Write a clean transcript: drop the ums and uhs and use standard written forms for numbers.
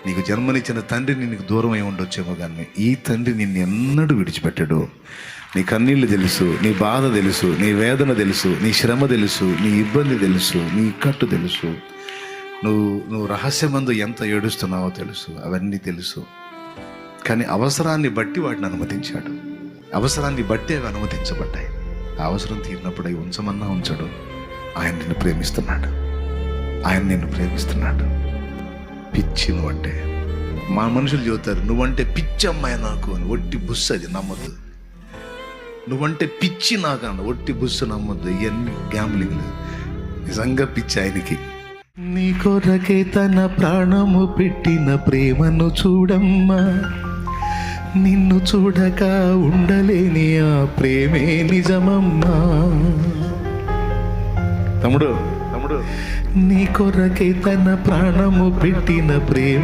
నీకు జన్మనిచ్చిన తండ్రి నీకు దూరమై ఉండొచ్చేమో, కానీ ఈ తండ్రి నిన్ను ఎన్నడూ విడిచిపెట్టడు. నీ కన్నీళ్ళు తెలుసు, నీ బాధ తెలుసు, నీ వేదన తెలుసు, నీ శ్రమ తెలుసు, నీ ఇబ్బంది తెలుసు, నీ ఇక్కట్టు తెలుసు, నువ్వు రహస్యమందు ఎంత ఏడుస్తున్నావో తెలుసు. అవన్నీ తెలుసు. కానీ అవసరాన్ని బట్టి వాటిని అనుమతించాడు. అవసరాన్ని బట్టి అవి అనుమతించబడ్డాయి. ఆ అవసరం తీరినప్పుడు అవి ఉంచమన్నా ఉంచడు. ఆయన నిన్ను ప్రేమిస్తున్నాడు. ఆయన నిన్ను ప్రేమిస్తున్నాడు. పిచ్చి నువ్వంటే. మా మనుషులు చెబుతారు, నువ్వంటే పిచ్చి అమ్మాయి నాకు అని. ఒట్టి బుస్సు, అది నమ్మద్దు. నువ్వంటే పిచ్చి నాకు అన్న, ఒట్టి బుస్సు నమ్మద్దు. ఇవన్నీ గ్యాంబ్లింగ్లు. నిజంగా పిచ్చి ఆయనకి. నీ కొరకే తన ప్రాణము పెట్టిన ప్రేమను చూడమ్మా, నిన్ను చూడక ఉండలేని ఆ ప్రేమే నిజమమ్మా. తమ్ముడు, నీ కొరకే తన ప్రాణము పెట్టిన ప్రేమ